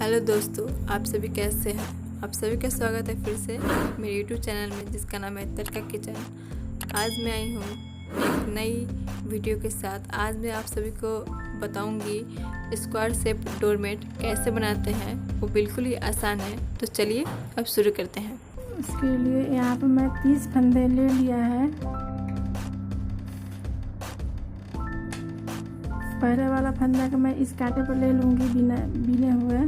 Hello दोस्तों, आप सभी कैसे हैं। आप सभी का स्वागत है फिर से मेरे यूट्यूब चैनल में जिसका नाम है तड़का किचन। आज मैं आई हूँ एक नई वीडियो के साथ। आज मैं आप सभी को बताऊंगी स्क्वायर शेप डोरमेट कैसे बनाते हैं। वो बिल्कुल ही आसान है। तो चलिए अब शुरू करते हैं। इसके लिए यहाँ पे मैं 30 फंदे ले लिया है। पहले वाला फंदा का मैं इस कांटे पर ले लूँगी बिना बिने हुए।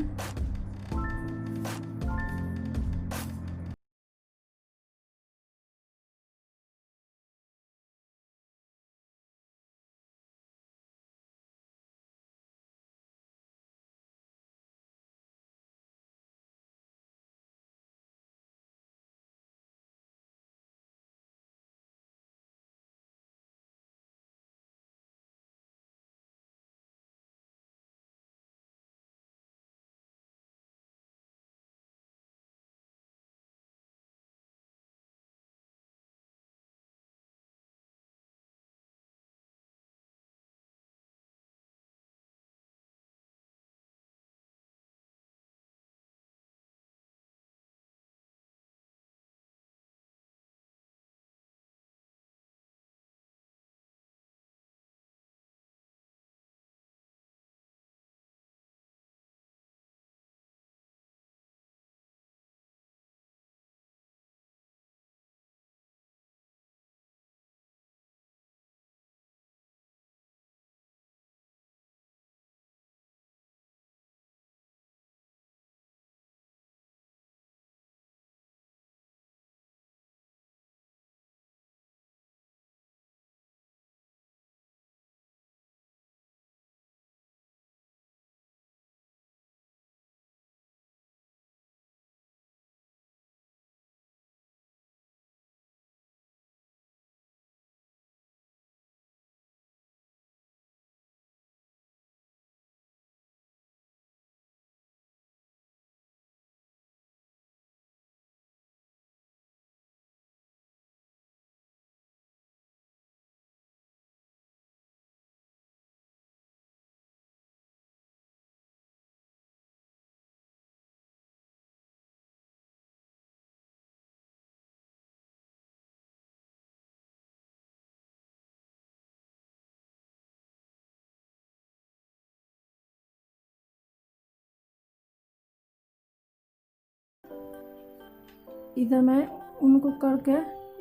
इधर मैं उनको करके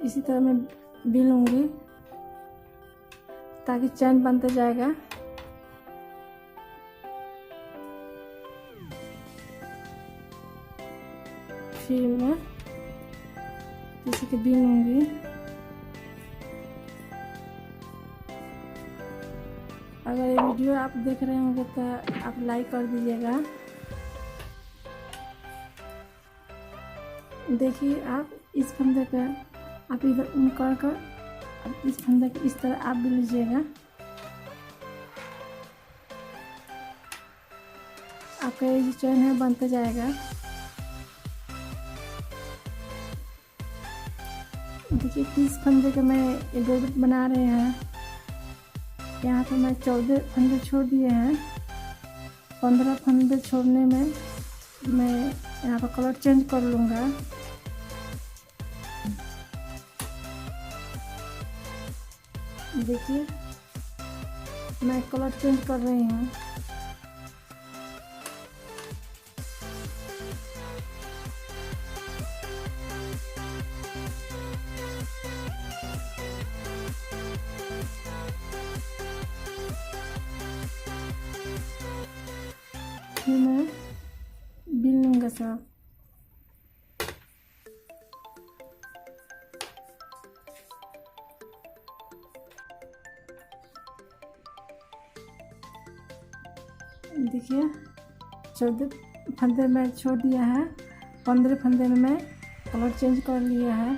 इसी तरह मैं बिलूँगी ताकि चैन बनते जाएगा। फिर मैं इसी के बिलूँगी। अगर ये वीडियो आप देख रहे होंगे तो आप लाइक कर दीजिएगा। देखिए आप इस फंदे पे आप इधर उन कर इस फंदे के इस तरह आप भी लीजिएगा। आपका ये चैन है बनते जाएगा। देखिए 30 फंदे के मैं ये डोरमेट बना रहे हैं। यहाँ पे मैं 14 फंदे छोड़ दिए हैं। 15 फंदे छोड़ने में मैं यहाँ पर कलर चेंज कर लूँगा। देखिए मैं कलर चेंज कर रही हूँ। फिर मैं बिल लूँगा सब। देखिए 14 फंदे में छोड़ दिया है। 15 फंदे में मैं कलर चेंज कर लिया है।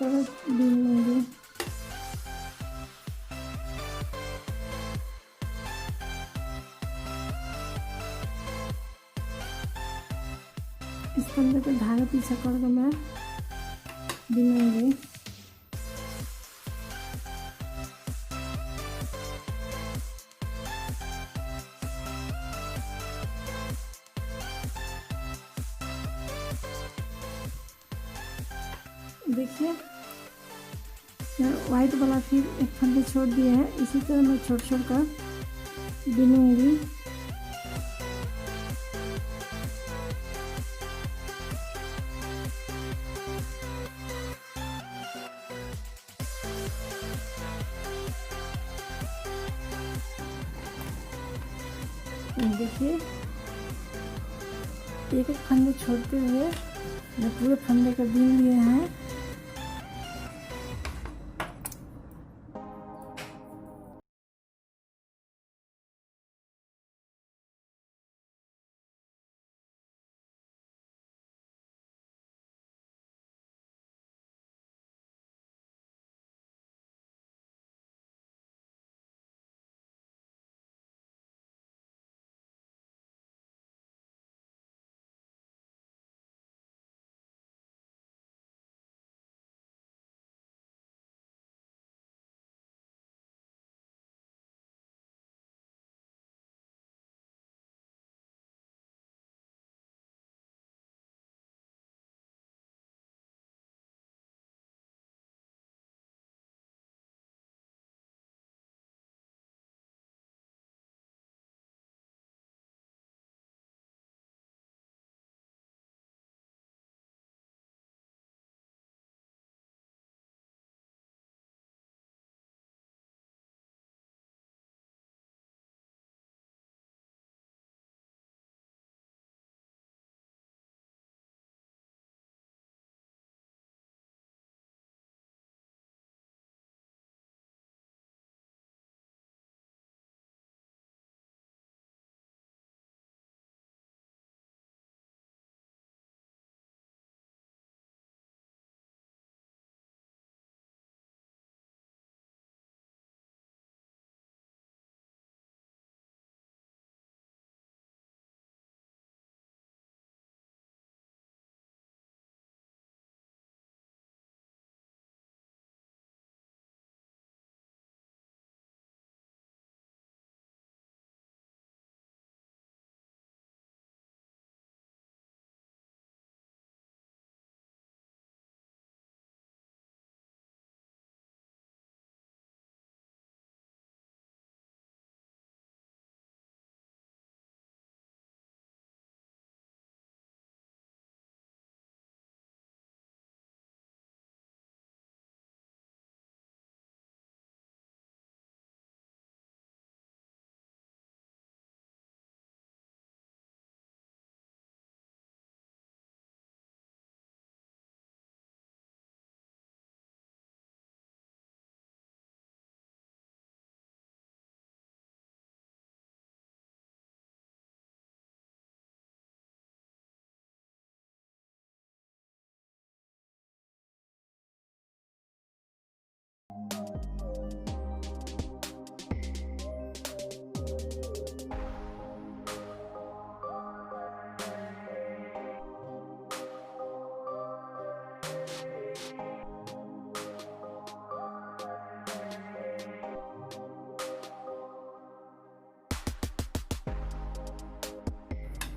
बिल लूँगी। इस फंदे के धागे पीछे करके मैं बिनूंगी। देखिए वाइट वाला फिर एक फंदे छोड़ दिए हैं, इसी तरह मैं छोड़ छोड़ कर बिनूंगी। देखिए एक एक फंदे छोड़ते हुए मैं पूरे फंदे को बीन लिए हैं।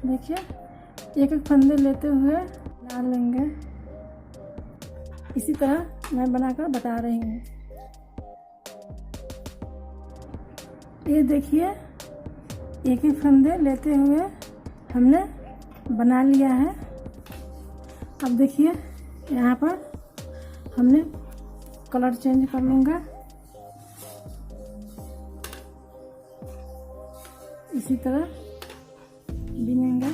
देखिए एक एक फंदे लेते हुए डाल लेंगे। इसी तरह मैं बनाकर बता रही हूँ। ये देखिए एक एक फंदे लेते हुए हमने बना लिया है। अब देखिए यहाँ पर हमने कलर चेंज कर लूँगा। इसी तरह बिनेंगे।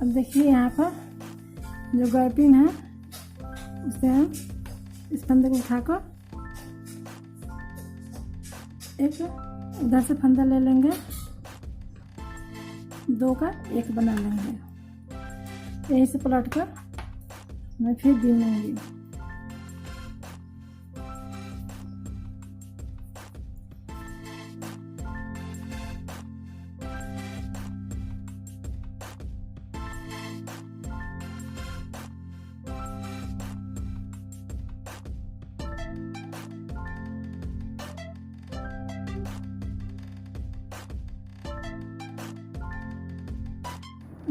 अब देखिए यहाँ पर जो गर्पिन है उसे हम इस फंदे को उठाकर एक उधर से फंदा ले लेंगे, 2 का 1 बना लेंगे। यहीं से पलट कर मैं फिर बीनूंगी।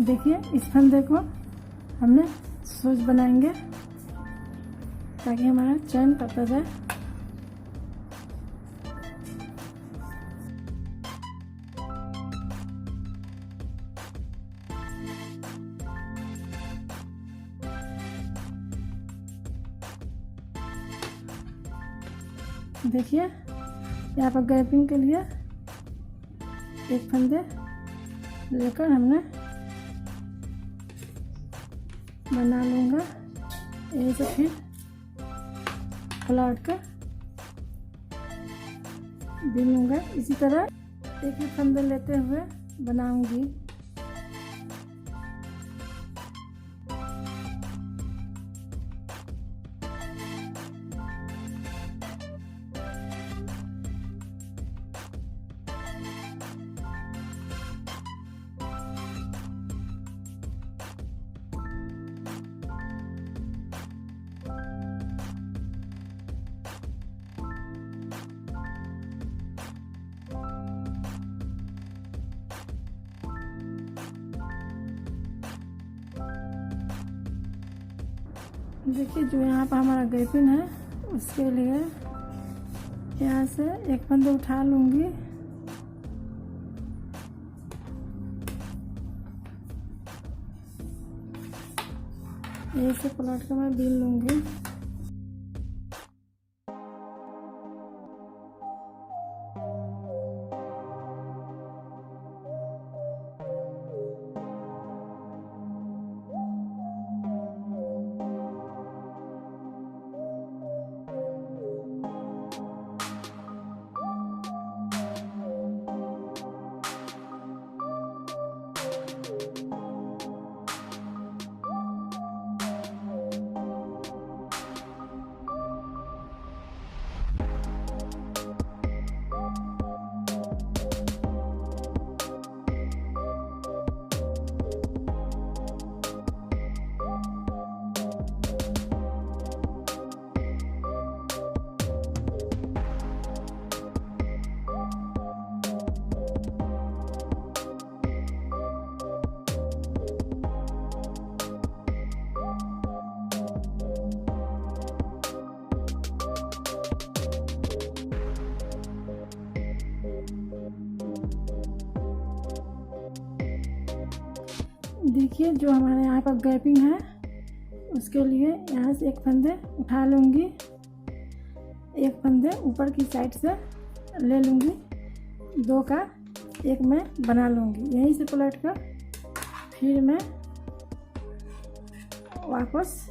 देखिए इस फंदे को हमने सूज बनाएंगे ताकि हमारा चैन पकड़ जाए। देखिए यहाँ पर गैपिंग के लिए एक फंदे लेकर हमने बना लूँगा। यहीं से फिर पलट कर बीनूँगा। इसी तरह एक एक फंदे लेते हुए बनाऊँगी। देखिए जो यहाँ पर हमारा गैपिंग है उसके लिए यहाँ से एक फंदा उठा लूँगी। यहीं से पलट कर मैं बीन लूँगी। देखिए जो हमारे यहाँ पर गैपिंग है उसके लिए यहाँ से एक फंदे उठा लूँगी, एक फंदे ऊपर की साइड से ले लूँगी, 2 का 1 मैं बना लूँगी। यहीं से पलट कर फिर मैं वापस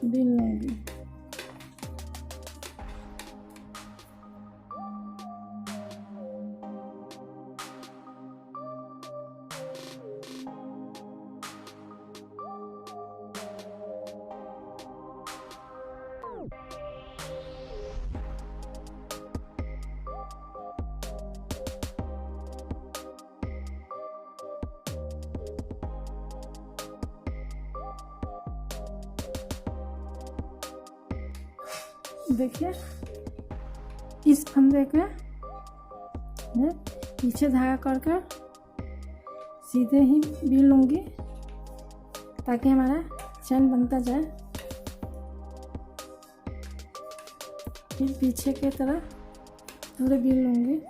बीन लूँगी। देखिए इस फंदे के मैं पीछे धागा करके सीधे ही बीन लूँगी ताकि हमारा चैन बनता जाए। फिर पीछे की तरफ पूरे बीन लूँगी।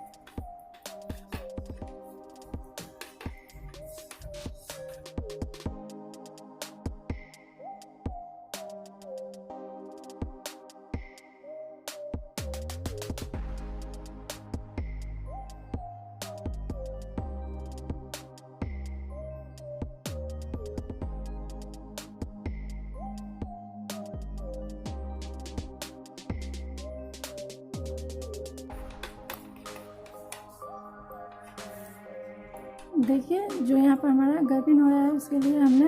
देखिए जो यहाँ पर हमारा गर्पिन हो रहा है उसके लिए हमने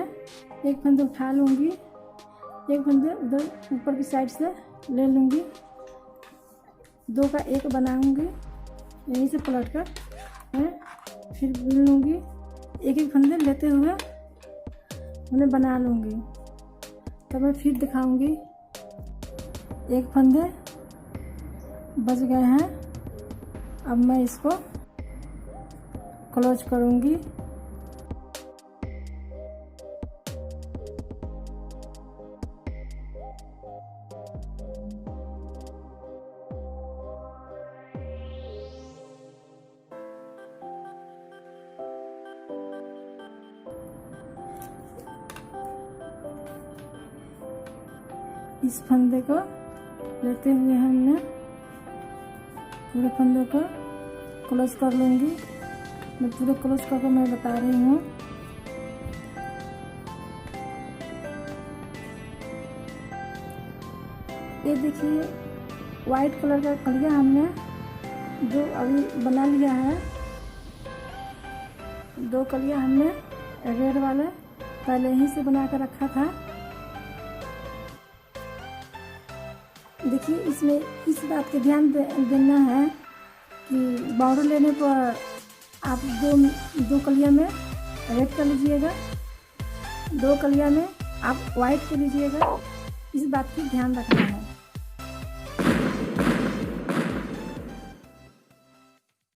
एक फंदे उठा लूँगी, एक फंदे उधर ऊपर की साइड से ले लूँगी, 2 का 1 बनाऊँगी, यहीं से पलट कर मैं फिर बुन लूँगी। एक एक फंदे लेते हुए उन्हें बना लूँगी। तो मैं फिर दिखाऊँगी। एक फंदे बच गए हैं, अब मैं इसको क्लोज करूँगी। इस फंदे को लेते हुए हमने पूरे फंदे को क्लोज कर लूँगी। मैं पूरे क्लोज करके मैं बता रही हूँ। ये देखिए वाइट कलर का कलिया हमने जो अभी बना लिया है, 2 कलिया हमने रेड वाले पहले ही से बना कर रखा था। देखिए इसमें इस बात का ध्यान देना है कि बॉर्डर लेने पर आप दो कलिया में रेड कर लीजिएगा, 2 कलिया में आप वाइट कर लीजिएगा। इस बात की ध्यान रखना है।